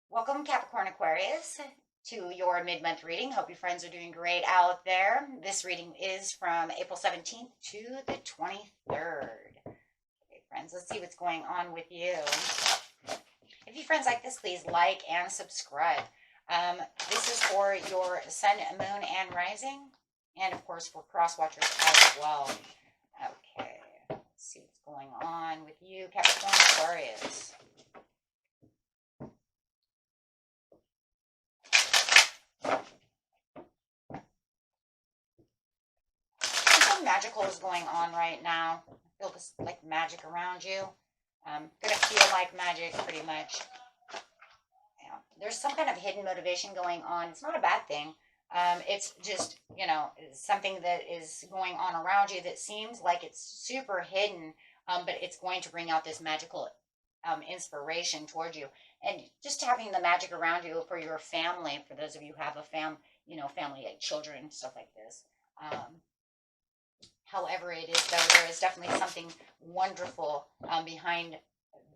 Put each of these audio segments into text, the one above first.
Welcome, Capricorn Aquarius, to your mid-month reading. Hope your friends are doing great out there. This reading is from April 17th to the 23rd. Okay, friends, let's see what's going on with you. If you friends like this, please like and subscribe. This is for your sun, moon, and rising, and of course for cross watchers as well. Okay, let's see what's going on with you, Capricorn Aquarius. Magical is going on right now. I feel this like magic around you. Gonna feel like magic pretty much. Yeah. There's some kind of hidden motivation going on. It's not a bad thing. It's just, something that is going on around you that seems like it's super hidden, but it's going to bring out this magical inspiration towards you. And just having the magic around you for your family, for those of you who have a family, like children, stuff like this. However it is, though, there is definitely something wonderful behind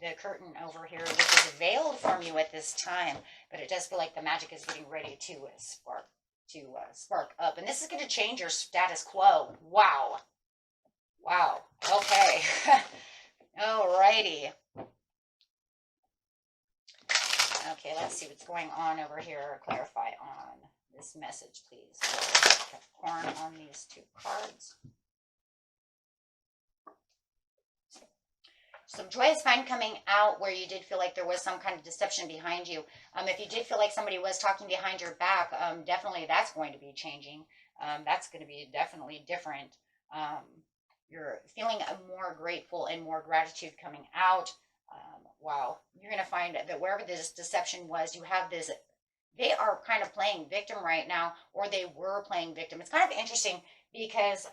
the curtain over here, which is veiled from you at this time. But it does feel like the magic is getting ready to spark up. And this is going to change your status quo. Wow. Wow. Okay. Alrighty. Okay, let's see what's going on over here. Clarify on this message, please. Capricorn on these two cards. Some joyous find coming out where you did feel like there was some kind of deception behind you. If you did feel like somebody was talking behind your back, definitely that's going to be changing. That's going to be definitely different. You're feeling more grateful and more gratitude coming out. Wow. You're going to find that wherever this deception was, you have this, they are kind of playing victim right now, or they were playing victim. It's kind of interesting because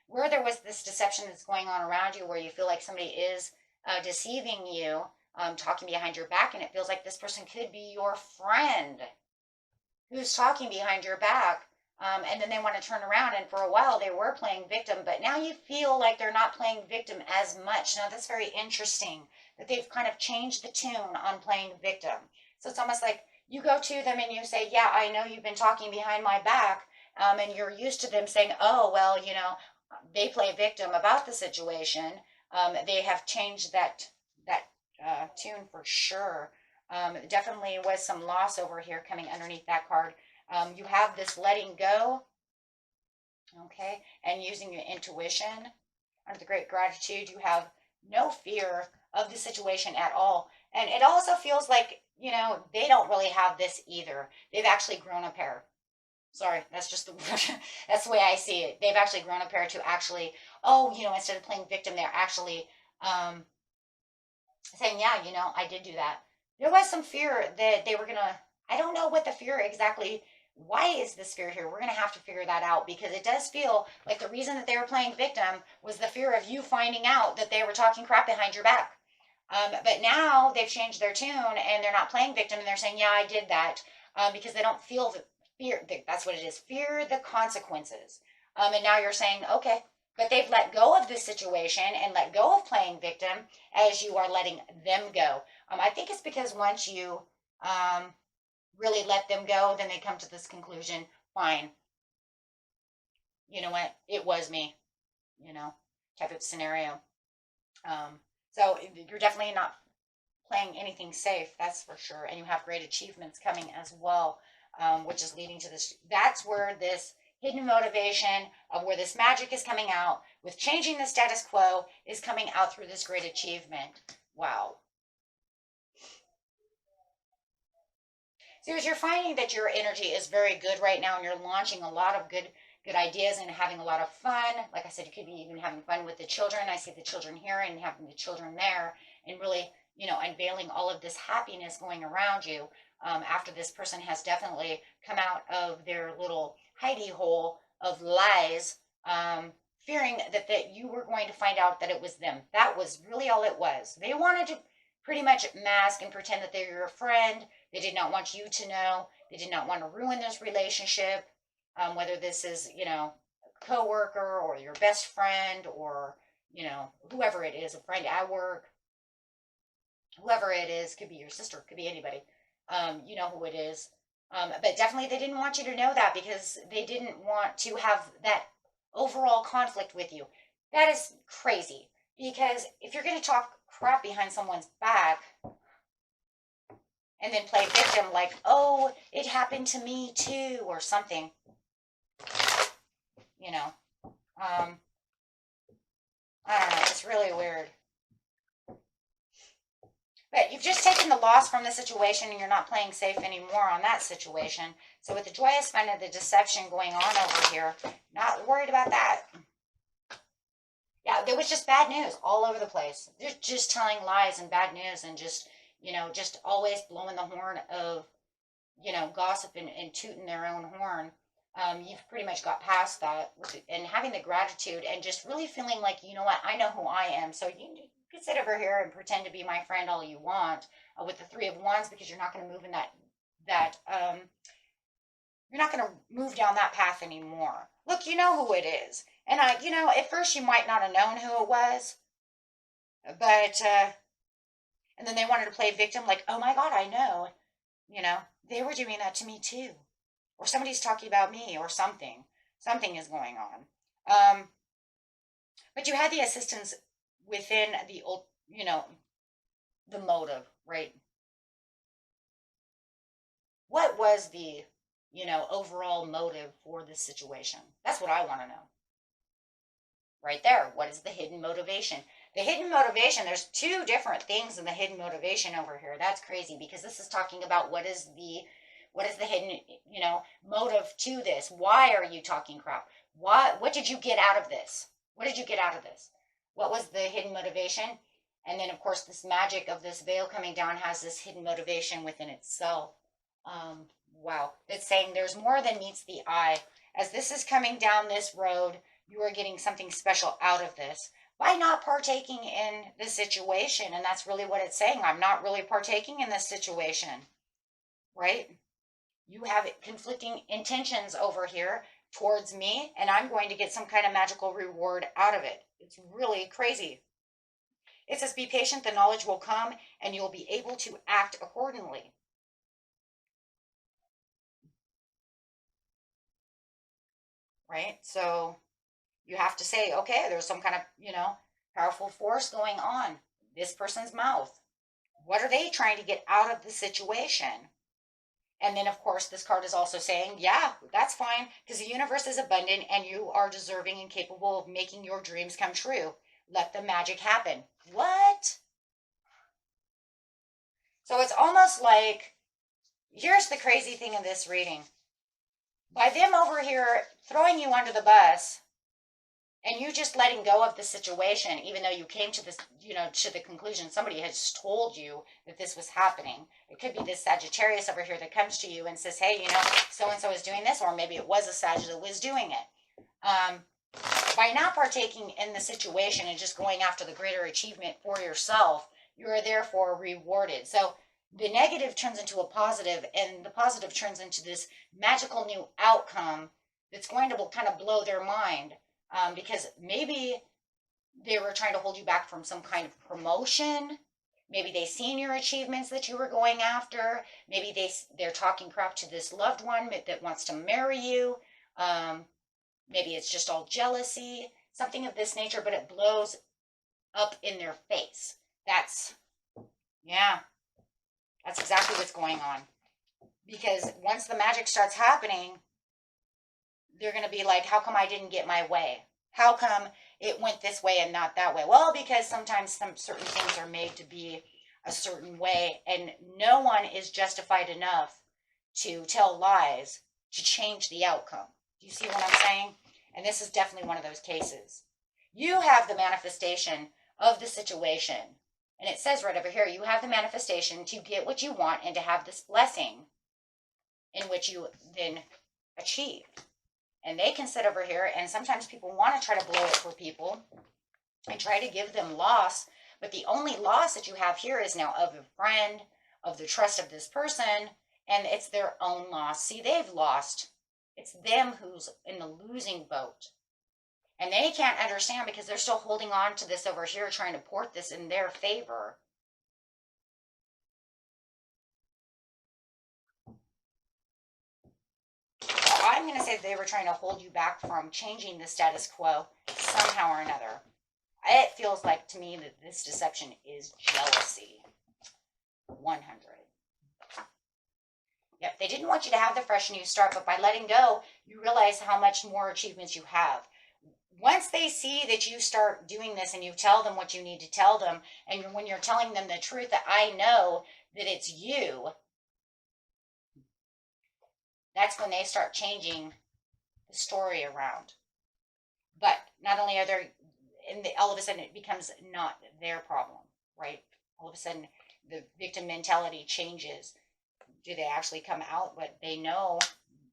where there was this deception that's going on around you, where you feel like somebody is deceiving you, talking behind your back, and it feels like this person could be your friend who's talking behind your back, and then they want to turn around, and for a while they were playing victim, but now you feel like they're not playing victim as much. Now that's very interesting, that they've kind of changed the tune on playing victim. So it's almost like you go to them and you say, yeah, I know you've been talking behind my back, and you're used to them saying, oh, well, they play victim about the situation. They have changed that tune for sure. Definitely was some loss over here coming underneath that card. You have this letting go, okay, and using your intuition. Under the great gratitude, you have no fear of the situation at all. And it also feels like, they don't really have this either. They've actually grown a pair. Sorry, that's just that's the way I see it. They've actually grown a pair to actually, instead of playing victim, they're actually saying, yeah, I did do that. There was some fear that they were going to, I don't know what the fear exactly, why is this fear here? We're going to have to figure that out, because it does feel like the reason that they were playing victim was the fear of you finding out that they were talking crap behind your back. But now they've changed their tune and they're not playing victim, and they're saying, yeah, I did that, because they don't feel the fear. That's what it is. Fear the consequences. And now you're saying, okay, but they've let go of this situation and let go of playing victim as you are letting them go. I think it's because once you really let them go, then they come to this conclusion, fine, you know what, it was me, type of scenario. So you're definitely not playing anything safe, that's for sure. And you have great achievements coming as well, which is leading to this. That's where this hidden motivation of where this magic is coming out with changing the status quo is coming out through this great achievement. Wow. So as you're finding that your energy is very good right now, and you're launching a lot of good ideas and having a lot of fun. Like I said, you could be even having fun with the children. I see the children here and having the children there, and really, unveiling all of this happiness going around you. After this person has definitely come out of their little hidey hole of lies, fearing that you were going to find out that it was them. That was really all it was. They wanted to pretty much mask and pretend that they were your friend. They did not want you to know. They did not want to ruin this relationship, whether this is, a coworker or your best friend or, whoever it is, a friend at work, whoever it is, could be your sister, could be anybody. You know who it is. But definitely they didn't want you to know that because they didn't want to have that overall conflict with you. That is crazy because if you're going to talk crap behind someone's back and then play victim like, oh, it happened to me too, or something, I don't know, it's really weird. But you've just taken the loss from the situation and you're not playing safe anymore on that situation. So with the joyous fun of the deception going on over here, not worried about that. Yeah, there was just bad news all over the place. They're just telling lies and bad news and just, just always blowing the horn of, gossip and tooting their own horn. You've pretty much got past that and having the gratitude and just really feeling like, you know what, I know who I am. So you can sit over here and pretend to be my friend all you want with the Three of Wands because you're not going to move in you're not going to move down that path anymore. Look, you know who it is. And at first you might not have known who it was, but, and then they wanted to play victim like, oh my God, I know, they were doing that to me too. Or somebody's talking about me or something. Something is going on. But you had the assistance within the, the motive, right? What was the, overall motive for this situation? That's what I want to know. Right there. What is the hidden motivation? The hidden motivation, there's two different things in the hidden motivation over here. That's crazy because this is talking about what is the hidden, motive to this? Why are you talking crap? What did you get out of this? What did you get out of this? What was the hidden motivation? And then, of course, this magic of this veil coming down has this hidden motivation within itself. Wow. It's saying there's more than meets the eye. As this is coming down this road, you are getting something special out of this by not partaking in the situation. And that's really what it's saying. I'm not really partaking in this situation, right? You have conflicting intentions over here towards me, and I'm going to get some kind of magical reward out of it. It's really crazy. It says, be patient, the knowledge will come, and you'll be able to act accordingly. Right? So you have to say, okay, there's some kind of, powerful force going on. This person's mouth. What are they trying to get out of the situation? And then, of course, this card is also saying, yeah, that's fine, because the universe is abundant and you are deserving and capable of making your dreams come true. Let the magic happen. What? So it's almost like, here's the crazy thing in this reading. By them over here throwing you under the bus and you just letting go of the situation, even though you came to this, to the conclusion, somebody has told you that this was happening. It could be this Sagittarius over here that comes to you and says, hey, so-and-so is doing this, or maybe it was a Sag that was doing it. By not partaking in the situation and just going after the greater achievement for yourself, you are therefore rewarded. So the negative turns into a positive, and the positive turns into this magical new outcome that's going to kind of blow their mind. Because maybe they were trying to hold you back from some kind of promotion. Maybe they seen your achievements that you were going after. Maybe they're talking crap to this loved one that wants to marry you. Maybe it's just all jealousy, something of this nature, but it blows up in their face. That's exactly what's going on. Because once the magic starts happening, they're going to be like, how come I didn't get my way? How come it went this way and not that way? Well, because sometimes some certain things are made to be a certain way, and no one is justified enough to tell lies to change the outcome. Do you see what I'm saying? And this is definitely one of those cases. You have the manifestation of the situation. And it says right over here, you have the manifestation to get what you want and to have this blessing in which you then achieve. And they can sit over here, and sometimes people want to try to blow it for people and try to give them loss. But the only loss that you have here is now of a friend, of the trust of this person, and it's their own loss. See, they've lost. It's them who's in the losing boat. And they can't understand because they're still holding on to this over here, trying to port this in their favor. I'm going to say they were trying to hold you back from changing the status quo somehow or another. It feels like to me that this deception is jealousy. 100. Yep, they didn't want you to have the fresh new start, but by letting go, you realize how much more achievements you have. Once they see that you start doing this and you tell them what you need to tell them, and when you're telling them the truth that I know that it's you, that's when they start changing the story around. But not only are there, all of a sudden it becomes not their problem, right? All of a sudden the victim mentality changes. Do they actually come out? But they know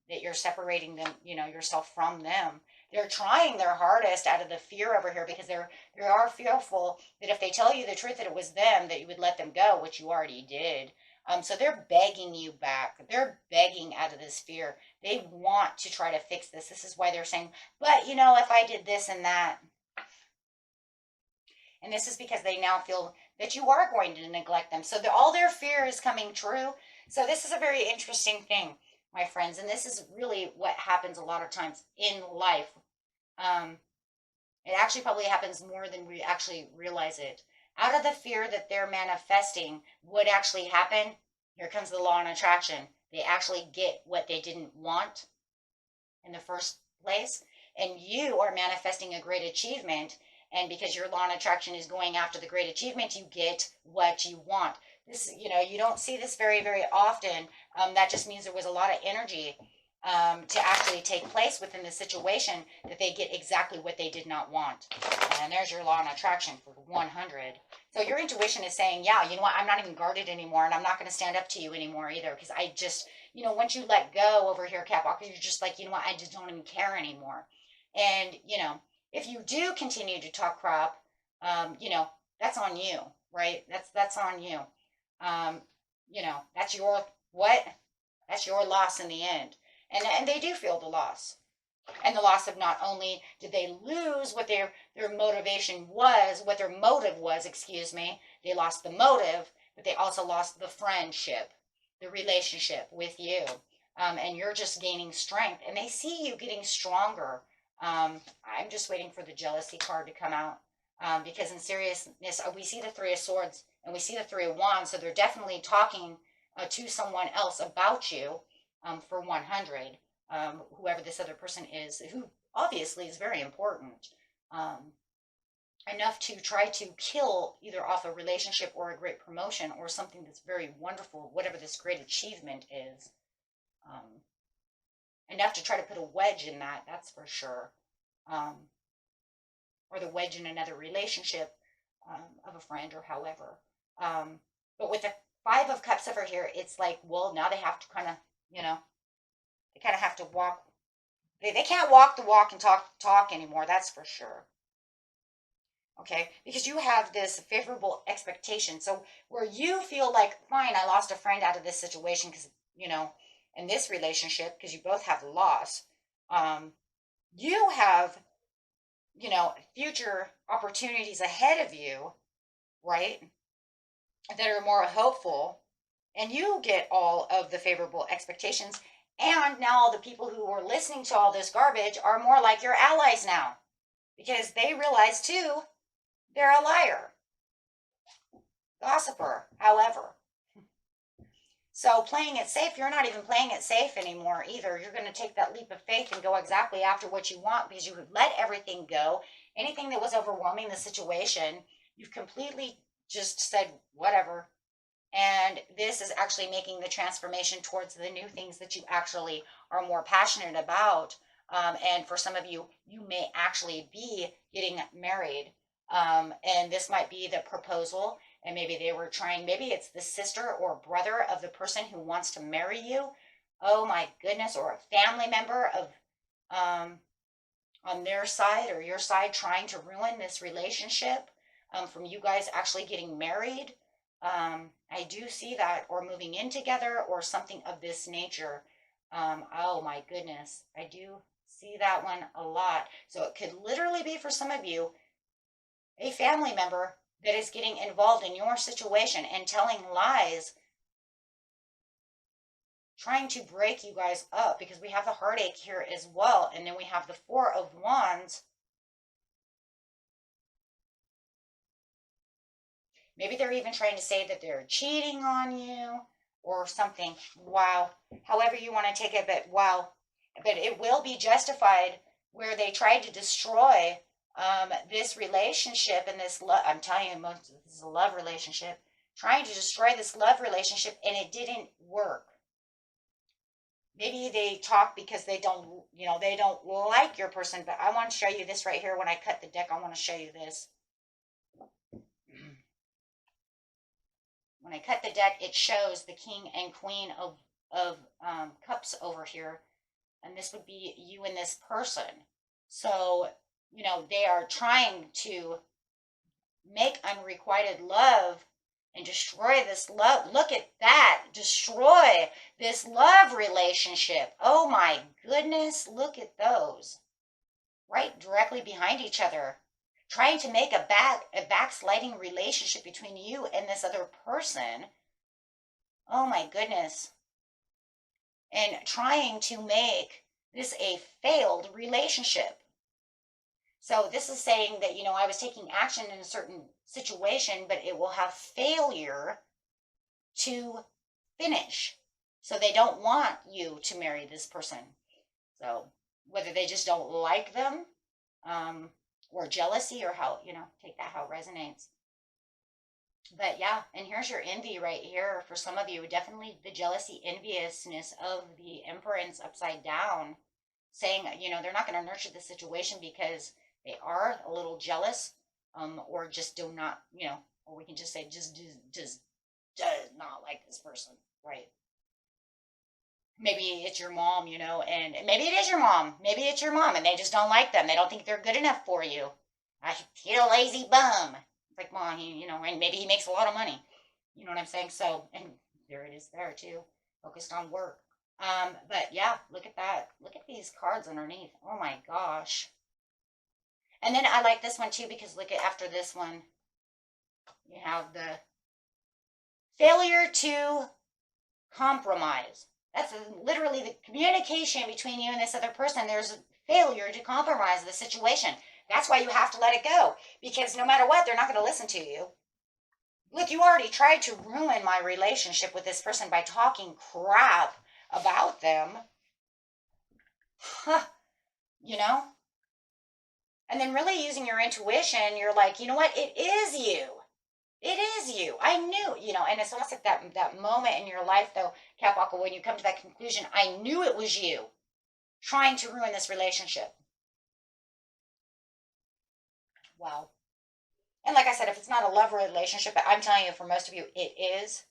that you're separating them, yourself from them. They're trying their hardest out of the fear over here because they are fearful that if they tell you the truth that it was them, that you would let them go, which you already did. So they're begging you back. They're begging out of this fear. They want to try to fix this. This is why they're saying, but if I did this and that. And this is because they now feel that you are going to neglect them. So all their fear is coming true. So this is a very interesting thing, my friends. And this is really what happens a lot of times in life. It actually probably happens more than we actually realize it. Out of the fear that they're manifesting would actually happen, here comes the law of attraction. They actually get what they didn't want in the first place. And you are manifesting a great achievement. And because your law of attraction is going after the great achievement, you get what you want. This, you don't see this very, very often. That just means there was a lot of energy to actually take place within the situation that they get exactly what they did not want. And there's your law of attraction for 100. So your intuition is saying, yeah, you know what, I'm not even guarded anymore, and I'm not going to stand up to you anymore either, because I just, once you let go over here, Capricorn, you're just like, you know what, I just don't even care anymore. And, if you do continue to talk crap, that's on you, right? That's on you. That's your what? That's your loss in the end. And they do feel the loss. And the loss of not only did they lose what their motivation was, what their motive was, they lost the motive, but they also lost the friendship, the relationship with you. And you're just gaining strength. And they see you getting stronger. I'm just waiting for the jealousy card to come out. Because in seriousness, we see the Three of Swords and we see the Three of Wands. So they're definitely talking to someone else about you for 100. Whoever this other person is, who obviously is very important. Enough to try to kill either off a relationship or a great promotion or something that's very wonderful, whatever this great achievement is. Enough to try to put a wedge in that's for sure. Or the wedge in another relationship of a friend or however. But with the Five of Cups over here, it's like, well, now they have to kind of, they kind of have to walk. They can't walk the walk and talk anymore, that's for sure. Okay, because you have this favorable expectation. So where you feel like, fine, I lost a friend out of this situation because, in this relationship, because you both have the loss, you have, future opportunities ahead of you, right, that are more hopeful, and you get all of the favorable expectations, and now all the people who were listening to all this garbage are more like your allies now, because they realize, too, they're a liar, gossiper, however. So playing it safe, you're not even playing it safe anymore either. You're going to take that leap of faith and go exactly after what you want because you have let everything go. Anything that was overwhelming the situation, you've completely just said, whatever. And this is actually making the transformation towards the new things that you actually are more passionate about. And for some of you, you may actually be getting married. And this might be the proposal. And maybe they were trying, maybe it's the sister or brother of the person who wants to marry you. Oh my goodness. Or a family member on their side or your side trying to ruin this relationship, from you guys actually getting married. I do see that, or moving in together, or something of this nature. Oh my goodness, I do see that one a lot. So it could literally be, for some of you, a family member that is getting involved in your situation and telling lies, trying to break you guys up, because we have the heartache here as well. And then we have the Four of Wands. Maybe they're even trying to say that they're cheating on you or something. Wow. However you want to take it, but wow. But it will be justified where they tried to destroy this relationship and this love. I'm telling you, this is a love relationship. Trying to destroy this love relationship, and it didn't work. Maybe they talk because they don't, they don't like your person. But I want to show you this right here. When I cut the deck, I want to show you this. When I cut the deck, it shows the King and Queen of Cups over here. And this would be you and this person. So, they are trying to make unrequited love and destroy this love. Look at that. Destroy this love relationship. Oh my goodness. Look at those. Right directly behind each other. Trying to make a backsliding relationship between you and this other person. Oh my goodness. And trying to make this a failed relationship. So this is saying that, I was taking action in a certain situation, but it will have failure to finish. So they don't want you to marry this person. So whether they just don't like them, or jealousy, or how, take that how it resonates. But yeah, and here's your envy right here. For some of you, definitely the jealousy, enviousness of the Empress upside down, saying, they're not going to nurture the situation because they are a little jealous, or just do not, or we can just say just does not like this person, right? Maybe it's your mom, and maybe it is your mom. Maybe it's your mom, and they just don't like them. They don't think they're good enough for you. He's a lazy bum. It's like, well, and maybe he makes a lot of money. You know what I'm saying? So, and there it is there too, focused on work. But yeah, look at that. Look at these cards underneath. Oh my gosh. And then I like this one too, because look at, after this one, you have the failure to compromise. That's literally the communication between you and this other person. There's a failure to compromise the situation. That's why you have to let it go, because no matter what, they're not going to listen to you. Look, you already tried to ruin my relationship with this person by talking crap about them. Huh. And then really using your intuition, you're like, you know what? It is you. It is you. I knew, and it's almost like that moment in your life, though, Capricorn, when you come to that conclusion, I knew it was you trying to ruin this relationship. Wow. And like I said, if it's not a love relationship, I'm telling you, for most of you, it is,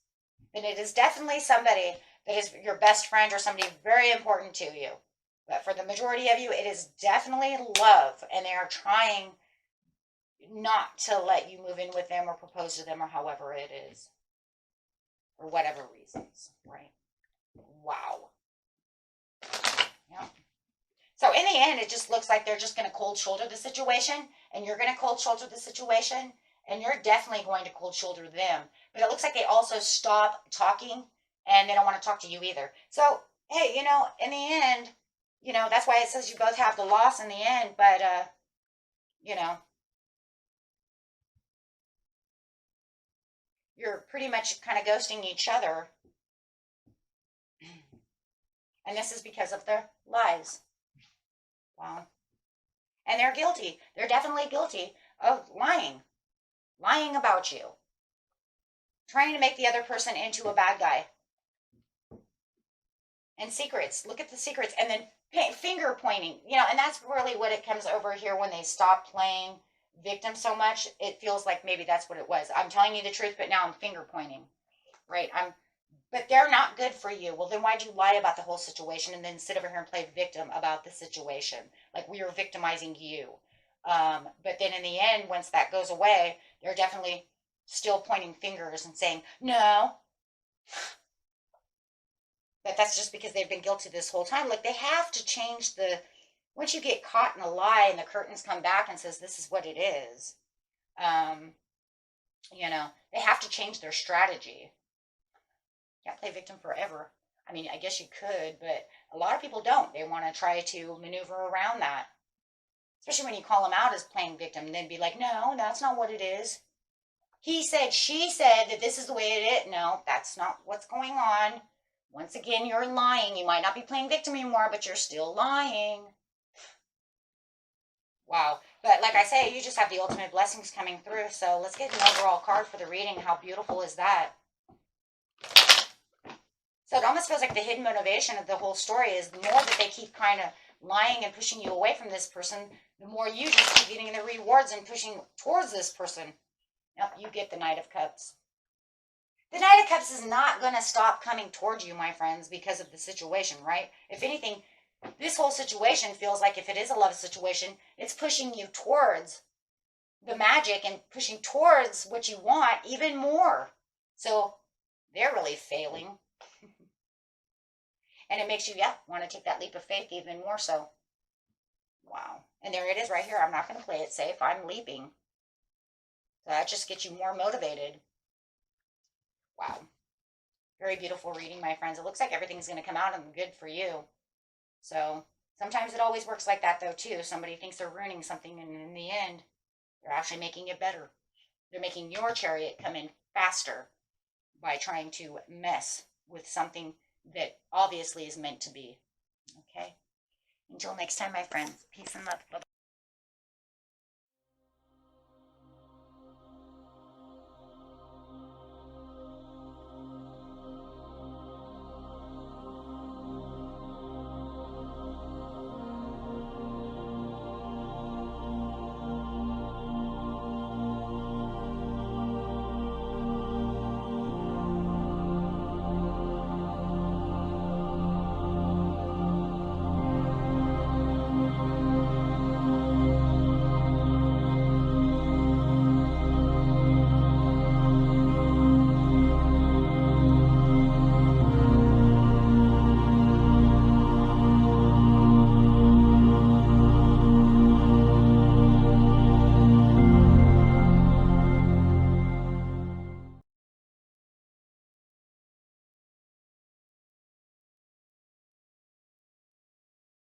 then it is definitely somebody that is your best friend or somebody very important to you. But for the majority of you, it is definitely love, and they are trying not to let you move in with them or propose to them, or however it is, for whatever reasons, right? Wow. Yeah. So in the end, it just looks like they're just going to cold shoulder the situation, and you're going to cold shoulder the situation, and you're definitely going to cold shoulder them. But it looks like they also stop talking, and they don't want to talk to you either. So, hey, in the end, that's why it says you both have the loss in the end, but, you're pretty much kind of ghosting each other. And this is because of the lies. Wow. And they're guilty. They're definitely guilty of lying about you, trying to make the other person into a bad guy. And secrets. Look at the secrets. And then finger pointing, and that's really what it comes over here when they stop playing victim so much. It feels like maybe that's what it was. I'm telling you the truth, but now I'm finger pointing, right? I'm But they're not good for you. Well, then why'd you lie about the whole situation and then sit over here and play victim about the situation? Like we were victimizing you. But then in the end, once that goes away, they're definitely still pointing fingers and saying, no. But that's just because they've been guilty this whole time. Like they have to change once you get caught in a lie and the curtains come back and says, this is what it is, they have to change their strategy. Can't play victim forever. I mean, I guess you could, but a lot of people don't. They want to try to maneuver around that. Especially when you call them out as playing victim and then be like, no, that's not what it is. He said, she said that this is the way it is. No, that's not what's going on. Once again, you're lying. You might not be playing victim anymore, but you're still lying. Wow. But like I say, you just have the ultimate blessings coming through. So let's get an overall card for the reading. How beautiful is that? So it almost feels like the hidden motivation of the whole story is the more that they keep kind of lying and pushing you away from this person, the more you just keep getting the rewards and pushing towards this person. Nope, you get the Knight of Cups. The Knight of Cups is not going to stop coming towards you, my friends, because of the situation, right? If anything, this whole situation feels like if it is a love situation, it's pushing you towards the magic and pushing towards what you want even more. So they're really failing. And it makes you, want to take that leap of faith even more so. Wow. And there it is right here. I'm not going to play it safe. I'm leaping. So that just gets you more motivated. Wow. Very beautiful reading, my friends. It looks like everything's going to come out and good for you. So sometimes it always works like that, though, too. Somebody thinks they're ruining something, and in the end, they're actually making it better. They're making your chariot come in faster by trying to mess with something that obviously is meant to be. Okay? Until next time, my friends. Peace and love. Bye-bye.